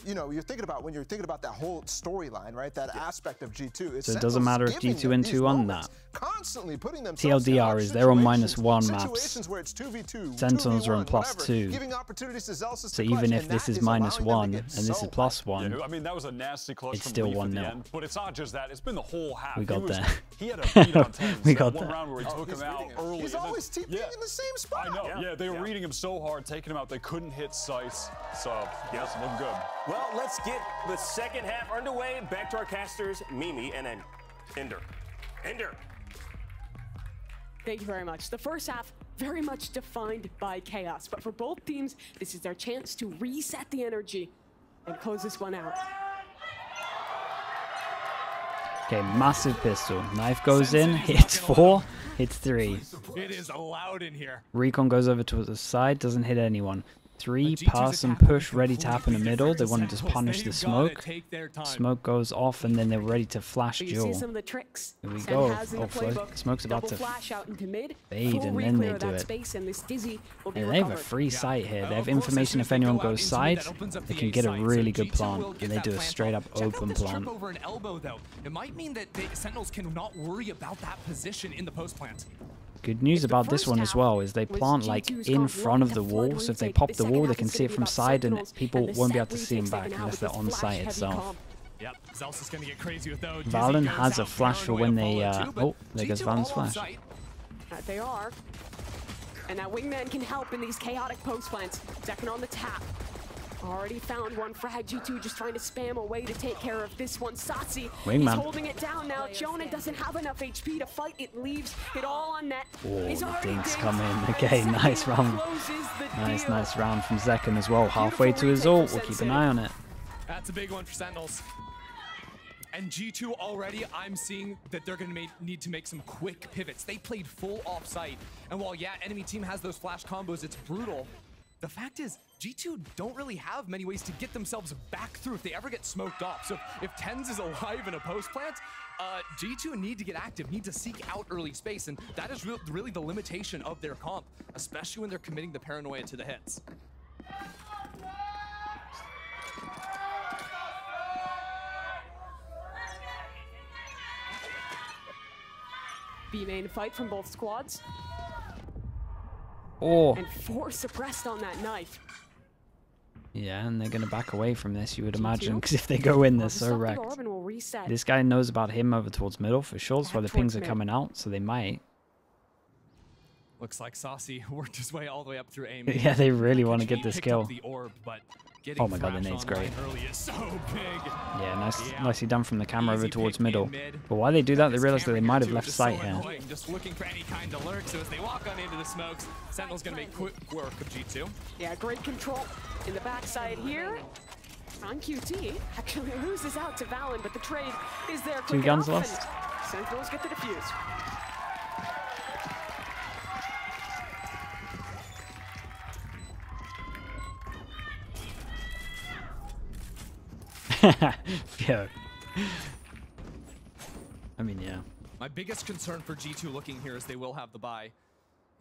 S1: you know, you're thinking about when you're thinking about that whole storyline, right? That aspect of G2 is
S3: So it doesn't matter if G2 and 2 on that.
S1: Constantly putting themselves
S3: TLDR is they're on -1 maps.
S1: situations where it's 2v2,
S3: Sentinels are on
S1: 2v1, whatever,
S3: +2.
S1: giving opportunities to Zelsis
S3: So
S1: to
S3: even
S1: clutch,
S3: if
S1: and
S3: this
S1: that
S3: is
S1: is allowing them to
S3: -1
S1: get
S3: and this
S1: so
S3: is +1,
S2: Yeah, I mean, that was a nasty clutch
S3: It's
S2: from
S3: still
S2: Leaf at
S3: 1-0.
S2: the end. But it's not just that. It's been the whole half.
S3: We got there.
S2: He had a beat on 10.
S3: We got
S2: one
S3: there.
S2: round where he took him out early.
S1: He's always TPing in the same spot.
S2: I know. Yeah, they were reading him so hard, taking him out. They couldn't hit sights. So, yes, looking good.
S4: Well, let's get the second half underway. Back to our casters, Mimi and then Ender.
S5: Thank you very much. The first half, very much defined by chaos, but for both teams, this is their chance to reset the energy and close this one out.
S3: Okay, massive pistol. Knife goes in, hits 4, hits 3.
S6: It is loud in here.
S3: Recon goes over to the side, doesn't hit anyone. 3-person push ready to happen in the middle. They want to just punish the smoke. Smoke goes off and then they're ready to flash
S5: You see
S3: duel.
S5: some of the tricks
S3: Here we
S5: Sen
S3: go.
S5: has in the
S3: Hopefully.
S5: playbook.
S3: Smoke's about
S5: Double
S3: to
S5: flash out into mid,
S3: fade
S5: full
S3: and then they
S5: re-clear of
S3: do
S5: that
S3: it.
S5: space, and this Dizzy will be
S3: And they have a
S5: recovered.
S3: free sight here. They have information if anyone goes side, they can get a really good plant. And they do a straight up open plant.
S6: Over an elbow, though. It might mean that the Sentinels cannot worry about that position in the post plant.
S3: Good news about this one as well is they plant like in front of the wall, so if they pop the wall they can see it from side and people won't be able to see them back unless they're on site itself.
S6: Yep, Zelsis is gonna get crazy with those.
S3: Valen has a flash for when they oh, there goes Valen's flash.
S5: They are. And that wingman can help in these chaotic post plants. Second on the tap. Already found one frag. G2 just trying to spam away to take care of this one. Satsi, he's holding it down now. Jonah doesn't have enough HP to fight. It leaves it all on net.
S3: Oh, the dinks come in. Okay, nice round. Nice round from Zekken as well. Halfway to his ult. We'll keep an eye on it.
S6: That's a big one for Sentinels. And G2 already, I'm seeing that they're going to need to make some quick pivots. They played full offsite. And while, yeah, enemy team has those flash combos, it's brutal. The fact is, G2 don't really have many ways to get themselves back through if they ever get smoked off. So if Tens is alive in a post plant, G2 need to get active, need to seek out early space, and that is really the limitation of their comp, especially when they're committing the paranoia to the hits.
S5: B-main fight from both squads.
S3: Oh.
S5: And 4 suppressed on that knife.
S3: Yeah, and they're going to back away from this, you would imagine, because if they go in, they're so wrecked. This guy knows about him over towards middle for sure, that's why the pings are coming out, so they might.
S6: Looks like Saucy worked his way all the way up through aim.
S3: Yeah, they really want to get this kill.
S6: Oh
S3: my god, the nade's great.
S6: So big.
S3: Yeah, nicely done from the camera over towards middle. But why they do that, they realize that they might have left sight here.
S6: Just looking for any kind of lurk, so as they walk on into the smokes, Sentinel's gonna make quick work of G2.
S5: Yeah, great control in the backside here. On QT, actually loses out to Valen, but the trade is there.
S3: 2 guns lost.
S5: Sentinels get the defuse.
S3: Yeah. I mean, yeah.
S6: My biggest concern for G2 looking here, as they will have the buy,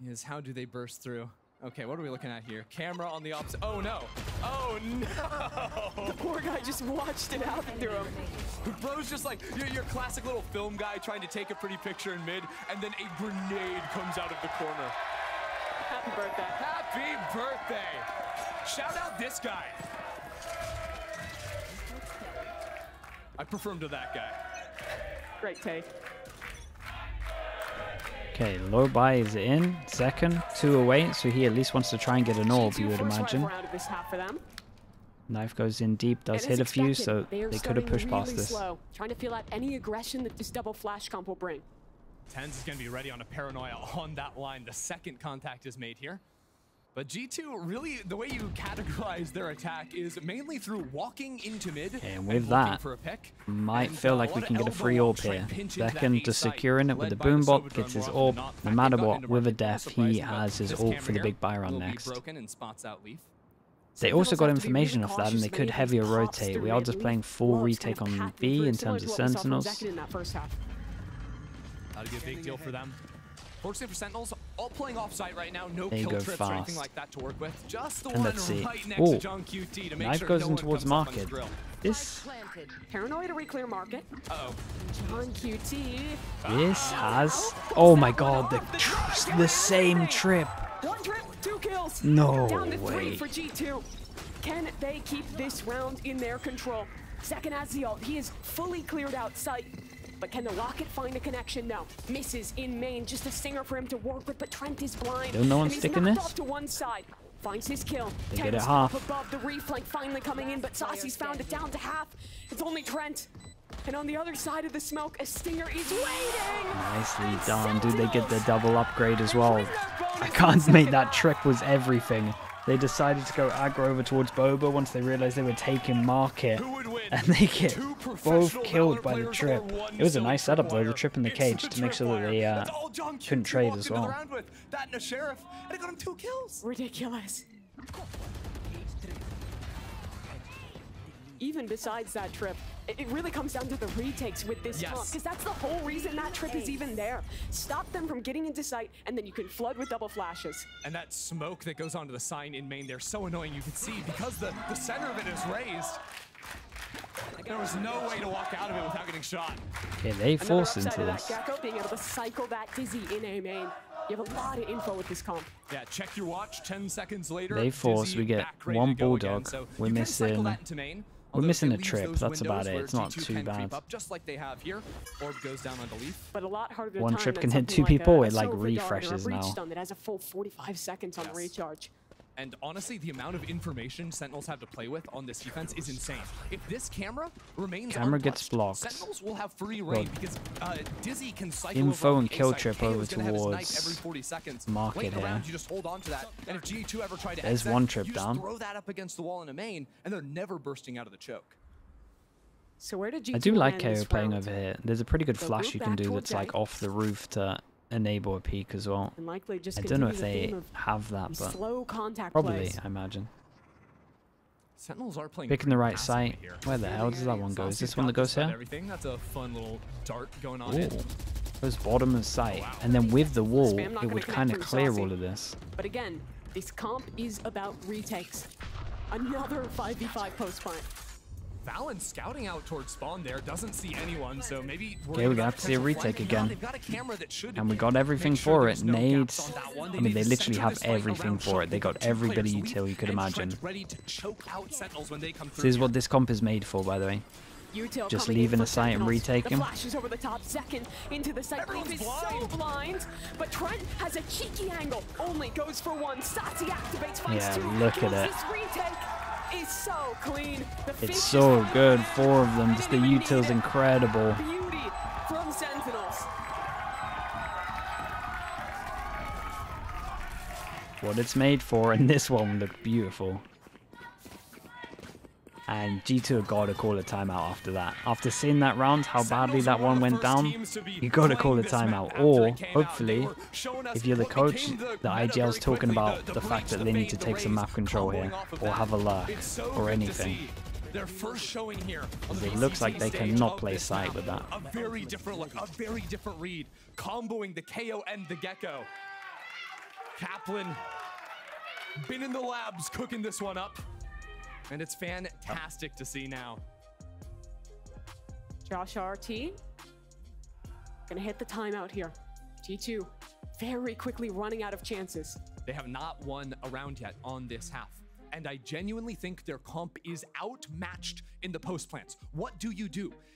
S6: is how do they burst through? Okay, what are we looking at here? Camera on the opposite. Oh no! Oh no!
S5: The poor guy just watched it happen to him.
S6: Bro's just like your classic little film guy trying to take a pretty picture in mid, and then a grenade comes out of the corner.
S5: Happy birthday.
S6: Happy birthday! Shout out this guy. I prefer him to that guy.
S5: Great take.
S3: Okay, low buy is in. Second, 2 away, so he at least wants to try and get an orb, you would imagine. Knife goes in deep, does hit a few, so they could have pushed past this.
S5: Trying to feel out any aggression that this double flash comp will bring.
S6: TenZ is going to be ready on a paranoia on that line. The second contact is made here. But G2, really, the way you categorize their attack is mainly through walking into mid
S3: and with that,
S6: for a pick.
S3: Might feel like we can get a free orb here. Second to securing it with the boombot, gets his orb. No matter what, with a death, he has his ult for the big buy run next. They also got information off that, and they could heavier rotate. We are just playing full retake on B in terms of Sentinels.
S6: That'd be a big deal for them. Fortunately for Sentinels, all playing off-site right now, no kill trips or anything like that to work with. Just the one right next to John QT to make
S3: Knife
S6: sure
S3: goes
S6: no
S3: in
S6: one
S3: towards
S6: comes up on
S3: market.
S6: his drill.
S3: This
S5: Paranoia to reclear market.
S6: Uh-oh.
S5: John QT.
S3: This has... Oh my god, the same trip.
S5: One trip, 2 kills.
S3: No
S5: Down to 3
S3: way.
S5: for G2. Can they keep this round in their control? Second has the ult. He is fully cleared out sight. But can the rocket find a connection? No. Misses in main. Just a stinger for him to work with, but Trent is blind.
S3: Still no one's sticking this?
S5: Off to one side. Finds his kill.
S3: They get it half.
S5: Above the reflank finally coming in, but Saucy's found it down to half. It's only Trent. And on the other side of the smoke, a stinger is waiting.
S3: Nicely done. Dude, they get the double upgrade as well. I can't make that trick was everything. They decided to go aggro over towards Boba once they realized they were taking market. And they get both killed by the trip. It was a nice setup though, the trip in the cage to make sure that they couldn't trade as well.
S6: That and a sheriff, and it got him 2 kills.
S5: Ridiculous. Even besides that trip, it really comes down to the retakes with this comp, because that's the whole reason that trip is even there. Stop them from getting into sight, and then you can flood with double flashes.
S6: And that smoke that goes onto the sign in main, they're so annoying. You can see because the center of it is raised. There was no way to walk out of it without getting shot.
S3: Okay, they force into this.
S5: Gekko being able to cycle that Dizzy in a main. You have a lot of info with this comp.
S6: Yeah, check your watch. 10 seconds later,
S3: they force. We get one bulldog.
S6: So
S3: we're missing a trip. That's about it. It's not too bad.
S6: Just like they have here. Orb goes down on the leaf.
S5: But a lot harder to
S3: one
S5: time
S3: trip
S5: than
S3: can hit 2
S5: something
S3: people.
S5: like
S3: It like refreshes now.
S5: It has a full 45 seconds on the recharge.
S6: And honestly, the amount of information Sentinels have to play with on this defense is insane. If this camera remains untouched,
S3: gets blocked.
S6: Sentinels will have free reign because Dizzy can cycle
S3: info
S6: over
S3: and kill
S6: A-side.
S3: trip over
S6: KO's gonna have his
S3: towards
S6: knife every 40 seconds.
S3: market
S6: Late around,
S3: here.
S6: you just hold on to that. And if G2 ever try to
S3: There's
S6: exit,
S3: one trip
S6: you
S3: down.
S6: just throw that up against the wall in a main, and they're never bursting out of the choke.
S5: So where did G2
S3: I do like
S5: land this
S3: KO playing
S5: round?
S3: over here. There's a pretty good
S5: They'll
S3: flash
S5: group
S3: you can
S5: back
S3: do
S5: towards
S3: that's like
S5: A.
S3: off the roof to enable a peek as well.
S5: And likely just
S3: I don't know if
S5: continue the
S3: they
S5: theme of
S3: have that, but
S5: slow contact
S3: probably,
S5: plays.
S3: I imagine.
S6: Sentinels are playing
S3: Picking the right
S6: passively
S3: site.
S6: here.
S3: Where the hell does that one go? Is this one that goes here?
S6: Everything. That's a fun little dart going on.
S3: Ooh. Goes bottom of sight. And then with the wall,
S5: Spam not
S3: it
S5: gonna
S3: would
S5: connect
S3: kind of
S5: from
S3: clear
S5: Saucy.
S3: all of this.
S5: But again, this comp is about retakes. Another 5v5 post fight.
S6: Valen scouting out towards spawn there, doesn't see anyone, so maybe
S3: Okay, we're gonna have to see a retake again.
S6: They've got a camera that should
S3: And we got everything for it. Nades. I mean, they
S6: need to
S3: literally
S6: center
S3: have
S6: this right
S3: everything
S6: around
S3: for it. They got every bit of
S6: players
S3: util you could
S6: and
S3: imagine.
S6: Trent ready to choke out Sentinels when they come through.
S3: This is what this comp is made for, by the way.
S5: Util
S3: Just
S5: coming in
S3: leaving
S5: for
S3: a site and
S5: Sentinels.
S3: retaking.
S5: The flash is over the top, second into the site.
S6: Everyone's
S5: Leaf is so blind, but Trent has a cheeky angle. Only goes for one. Satsi activates, finds
S3: Yeah,
S5: two.
S3: look at
S5: Kills.
S3: it.
S5: This retake is so clean. The fish
S3: It's
S5: is
S3: so
S5: out.
S3: good, 4 of them. Just the
S5: Didn't even
S3: util's
S5: need it.
S3: incredible.
S5: Beauty from Sentinels.
S3: What it's made for, and this one looked beautiful. And G2 got to call a timeout after that. After seeing that round, how badly that one went down, you got to call a timeout. Or, hopefully, if you're the coach, the IGL's talking about the fact that they need to take some map control here, or have a lurk, or anything.
S6: Their first showing here.
S3: It looks like they cannot play side with that.
S6: A very different look, a very different read. Comboing the KO and the Gekko. Kaplan been in the labs cooking this one up. And it's fantastic to see now.
S5: Josh RT gonna hit the timeout here. G2 very quickly running out of chances.
S6: They have not won a round yet on this half. And I genuinely think their comp is outmatched in the post plants. What do?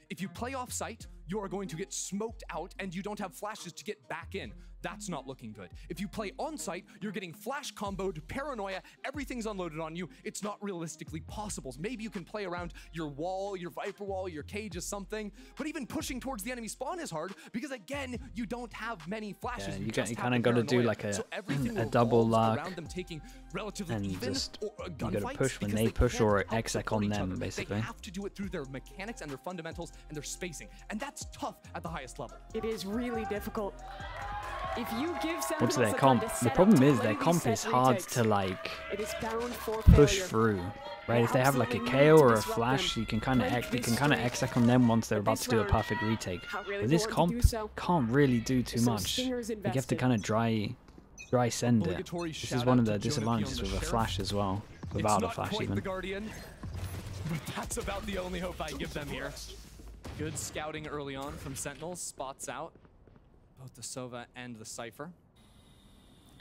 S6: If you play off site, you are going to get smoked out and you don't have flashes to get back in. That's not looking good. If you play on site, you're getting flash comboed, paranoia, everything's unloaded on you. It's not realistically possible. Maybe you can play around your wall, your Viper wall, your cage or something, but even pushing towards the enemy spawn is hard because again, you don't have many flashes.
S3: Yeah, you kind of got to do like a double lock
S6: them taking relatively
S3: and
S6: even,
S3: just
S6: or
S3: you got to push when
S6: because
S3: they push or
S6: can't
S3: exec on them, basically.
S6: They have to do it through their mechanics and their fundamentals and their spacing, and that's tough at the highest level.
S5: It is really difficult. If you give
S3: What's their comp? The problem is their comp is hard to like push through, right? If they have like a KO or a flash, you can kind of exec on them once they're about to do a perfect retake. But this comp can't really do too much. You have to kind of dry send it. This is one of the disadvantages with a flash as well, without a flash even.
S6: But that's about the only hope I give them here. Good scouting early on from Sentinels, spots out both the Sova and the Cypher.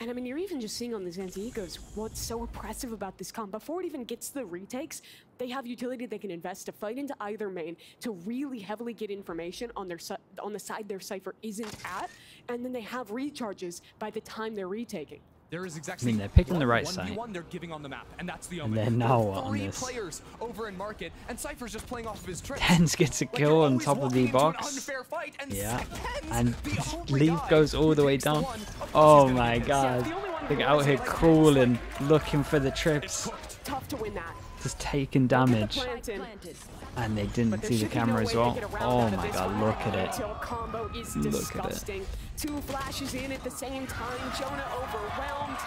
S5: And I mean, you're even just seeing on the Zanziegos what's so impressive about this comp. Before it even gets to the retakes, they have utility they can invest to fight into either main to really heavily get information on their on the side their Cypher isn't at, and then they have recharges by the time they're retaking.
S6: There is exactly
S3: they're picking the right side.
S6: They're giving on the map, and that's the
S3: and then now on
S6: three
S3: this.
S6: players over in market, and Cypher's just playing off of his tricks.
S3: Tens gets a kill on top of the box. Yeah, and Leaf goes all the way down. Oh my god. They're out here crawling, looking for the trips.
S5: Tough to win that.
S3: Just taking damage. And they didn't see the camera as well. Oh my god, look at it. Look at it.
S5: 2 flashes in at the same time. Jonah overwhelmed.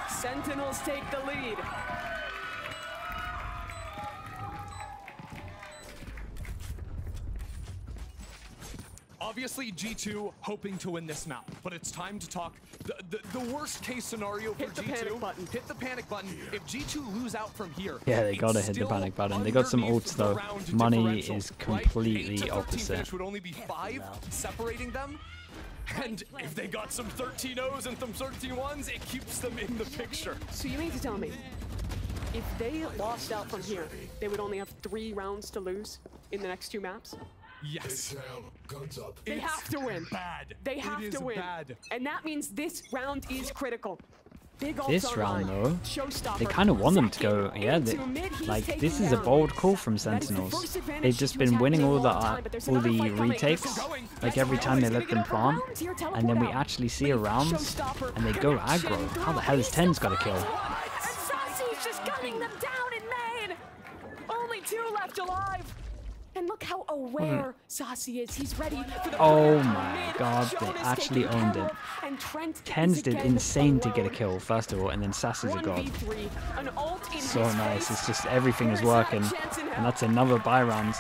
S5: Sentinels take the lead.
S6: Obviously, G2 hoping to win this map, but it's time to talk the worst case scenario for G2. Hit the panic button. If G2 lose out from here,
S3: yeah, they gotta hit the panic button. They got some ults though. Money is completely opposite.
S6: Which would only be 5 separating them. And if they got some 13-0s and some 13-1s, it keeps them in the picture.
S5: So you mean to tell me, if they lost out from here, they would only have 3 rounds to lose in the next 2 maps?
S6: Yes.
S5: They have to win.
S6: Bad.
S5: They have to win.
S6: Bad.
S5: And that means this round is critical.
S3: This round though, they kind of want them to go, yeah, like this is a bold call from Sentinels. They've just been winning all the retakes, like every time they let them plant, and then we actually see a round, and they go aggro. How the hell is Ten's got a kill?
S5: And Sassy's just gunning them down in main! Only 2 left alive! And look how aware Sassy is. He's ready for the
S3: oh my god, they actually owned it. Tens did insane to get a kill, first of all, and then Sassy's a god. So nice, it's just everything is working. And that's another buy round.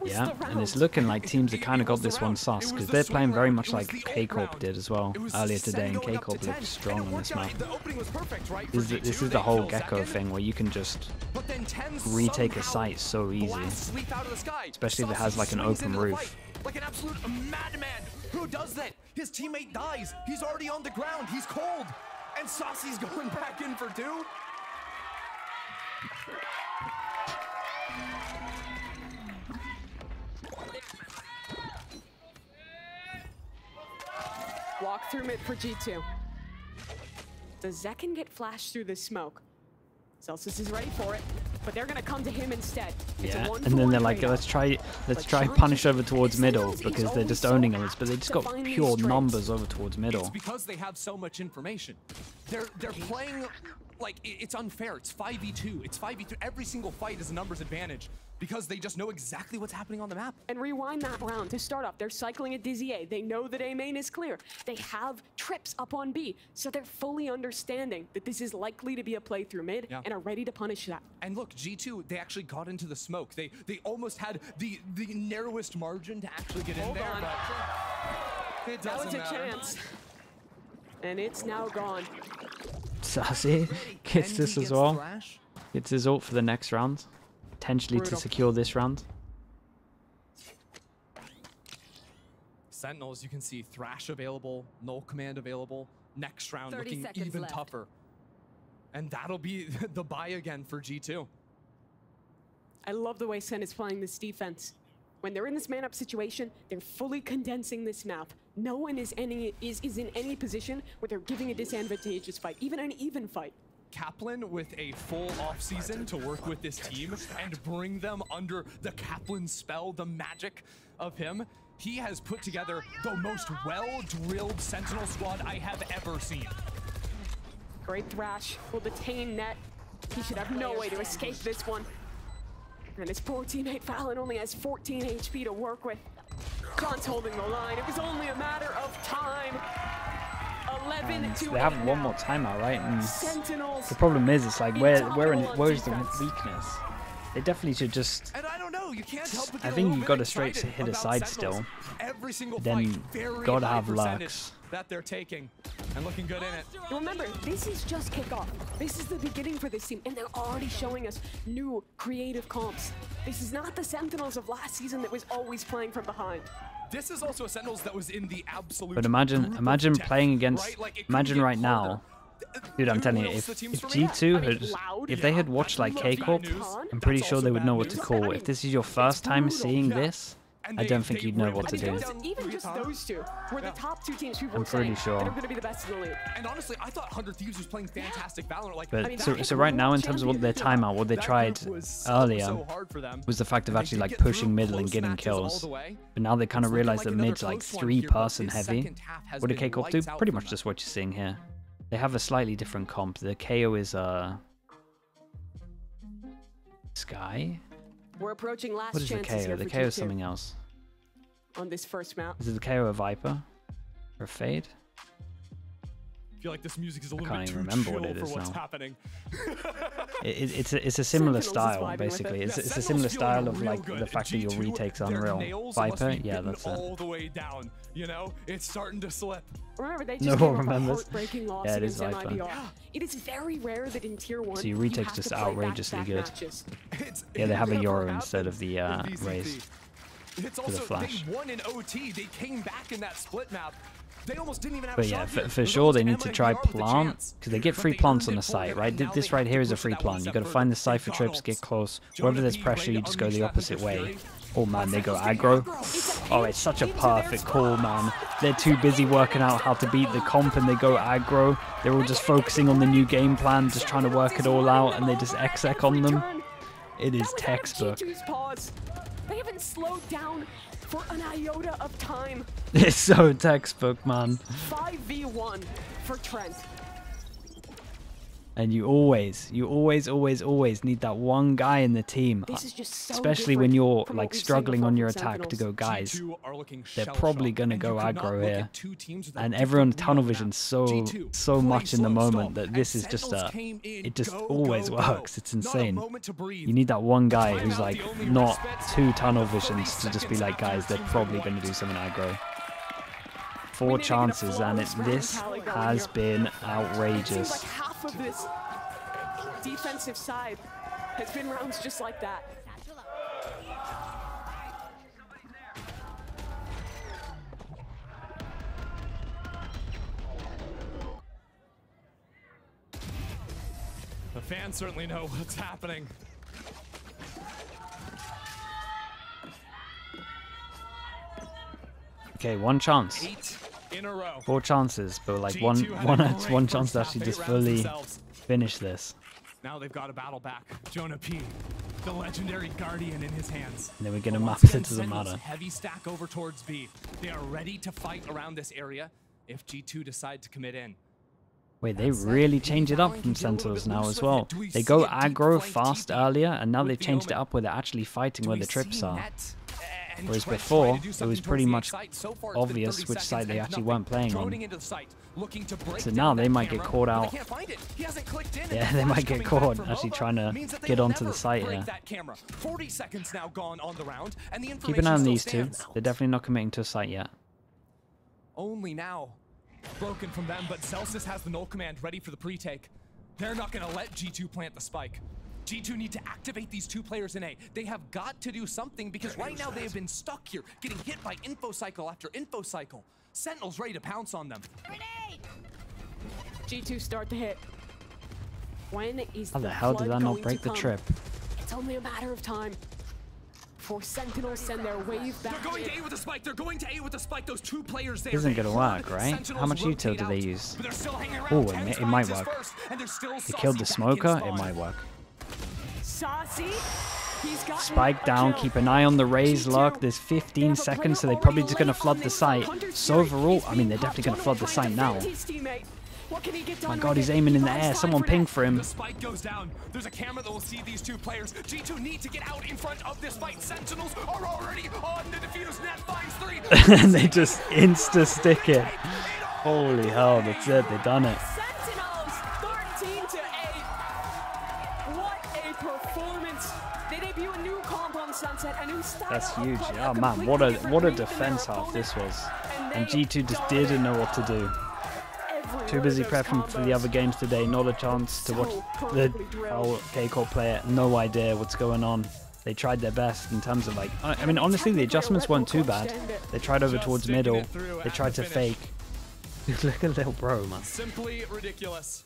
S3: Yeah, and it's looking like teams have kind of got this one sus, because they're playing very much like K-Corp did as well earlier today, and K-Corp looked strong on this map. This is the whole Gecko thing, where you can just retake a site so easy, especially if it has like an open roof.
S6: Like an absolute madman. Who does that? His teammate dies. He's already on the ground. He's cold. And Sassy's going back in for 2.
S5: Walk through mid for G2. Does Zekken get flashed through the smoke? Celsius is ready for it, but they're gonna come to him instead.
S3: Yeah, and then they're like, let's try punish over towards middle, because they're just owning us, but they just got pure numbers over towards middle.
S6: It's because they have so much information. They're playing like it's unfair. It's 5v2. It's 5v2. Every single fight is a numbers advantage because they just know exactly what's happening on the map.
S5: And rewind that round. To start off, they're cycling a Dizzy A. They know that A main is clear. They have trips up on B, so they're fully understanding that this is likely to be a play through mid and are ready to punish that.
S6: And look, G2, they actually got into the smoke. They almost had the narrowest margin to actually get in there.
S5: That was a chance. And it's now gone.
S3: Sassy gets this as well. Gets his ult for the next round. Potentially to secure this round.
S6: Sentinels, you can see Thrash available, Null Command available. Next round looking even tougher. And that'll be the buy again for G2.
S5: I love the way SEN is playing this defense. When they're in this man-up situation, they're fully condensing this map. No one is in any position where they're giving a disadvantageous fight, even an even fight.
S6: Kaplan with a full offseason to work with this team and bring them under the Kaplan spell, the magic of him. He has put together the most well-drilled Sentinel squad I have ever seen.
S5: Great Thrash will detain Net. He should have no way to escape this one. And his poor teammate Fallon only has 14 HP to work with. John's holding the line. It was only a matter of time. 11 to
S3: they have one more timeout, right? And
S5: Sentinels.
S3: The problem is, it's like where's the weakness? They definitely should just.
S6: And I don't know, you can't help but
S3: I think you got to straight hit a side still.
S6: Every single
S3: then gotta have Lux.
S6: That they're taking and looking good in it.
S5: Remember, this is just kickoff. This is the beginning for this team, and they're already showing us new creative comps. This is not the Sentinels of last season that was always playing from behind.
S6: This is also a Sentinels that was in the absolute.
S3: But imagine playing against. Right? Like, imagine right now. Dude, I'm telling you, if G2 had, if they had watched like K-Corp, I'm pretty sure they would know what to call. If this is your first time seeing this, I don't think you'd know what to do.
S5: Even just those two were the top two teams people
S3: I'm pretty sure.
S5: They're going to be the best in the league.
S6: And honestly, I thought 100 Thieves was playing fantastic Valorant. Like,
S3: but so right now, in terms of what their timeout, what they tried earlier was the fact of actually like pushing middle and getting kills. But now they kind of realize that mid's like 3-person heavy. What did K-Corp do? Pretty much just what you're seeing here. They have a slightly different comp. The KO is Sky.
S5: We're approaching last
S3: what is the KO? The KO is something else.
S5: On this first map.
S3: Is it the KO a Viper? Or a Fade?
S6: I feel like this music is a little
S3: bit too
S6: remember what it is now. Happening.
S3: it's a similar style, basically. It's a similar style of like the fact that your retake's unreal. Viper, yeah, that's it.
S6: All the way down, you know, it's starting to slip.
S5: Remember, they just
S3: no one remembers.
S5: Yeah, it is Viper. It is very rare that in tier 1.
S3: So your retake's just outrageously good. Yeah, they have a Euro instead of the Raze.
S6: It's also they won in OT. They came back in that split map. They almost didn't even have
S3: but yeah, for sure they need to try plant, because they get free plants on the site, right? This right here is a free plant. You got to find the Cypher trips, get close. Wherever there's pressure, you just go the opposite way. Oh man, they go aggro. Oh, it's such a perfect call, man. They're too busy working out how to beat the comp and they go aggro. They're all just focusing on the new game plan, just trying to work it all out, and they just exec on them. It is textbook.
S5: They haven't slowed down for an iota of time.
S3: It's so textbook, man.
S5: 5v1 for Trent.
S3: And you always need that one guy in the team.
S5: This is just so
S3: especially when you're like struggling on your attack to go, guys, they're probably gonna go aggro here. And everyone tunnel vision so much in the moment that this is just it just always works. It's insane. You need that one guy who's like not too tunnel visions to just be like, guys, they're probably gonna do something aggro. 4 chances, and this has been outrageous.
S5: Like half of this defensive side has been rounds just like that.
S6: The fans certainly know what's happening.
S3: Okay, 1 chance.
S6: 8 in a row.
S3: 4 chances, but like one chance to actually just fully finish this.
S6: Now they've got a battle back. Jonah P, the legendary Guardian in his hands.
S3: And then we're gonna map it, doesn't matter.
S6: Heavy stack over towards B. They are ready to fight around this area if G2 decide to commit in.
S3: Wait, they really change it up from Sentinels now as well. They go aggro fast earlier, and now they've changed it up where they're actually fighting where the trips are. Whereas before, it was pretty much obvious which side they actually weren't playing on. So now they might get caught out. Yeah, they might get caught actually trying to get onto the site here. Keep an eye on these two. They're definitely not committing to a site yet.
S6: only now broken from them, but Celsius has the null command ready for the pre-take. They're not gonna let G2 plant the spike. G2 need to activate these 2 players in A. They have got to do something because right now they have been stuck here, getting hit by info cycle after info cycle. Sentinel's ready to pounce on them.
S5: Grenade! G2 start to hit. When is
S3: How the hell did that not break the trip?
S5: It's only a matter of time before Sentinels send their wave back.
S6: They're going to A with a spike. They're going to A with a spike. Those 2 players there.
S3: Isn't gonna work, right? How much util do they use? Oh, it might work. They killed the smoker. It might work.
S5: Saucy.
S3: Spike down, keep an eye on the Raze luck. There's 15 seconds, so they're probably just going to flood the site. So overall, I mean, they're definitely going to flood the site now. My god, he's aiming in the air. Someone ping for him.
S6: The spike goes down. There's a camera that will see these 2 players. G2 need to get out in front of this fight. Sentinels are already on the defuse. Net finds 3.
S3: And they just insta-stick it. Holy hell, that's it. They've done it.
S5: Sentinels 13 to 8. What a performance. They debut a new comp on Sunset, a new style.
S3: That's huge. Oh man, what a defense half this was. And G2 just didn't know what to do. Too busy prepping for the other games today. Not a chance to watch the K-Corp player. No idea what's going on. They tried their best in terms of like, I mean, honestly, the adjustments weren't too bad. They tried over towards middle. They tried to fake. Look at little bro, man.
S6: Simply ridiculous.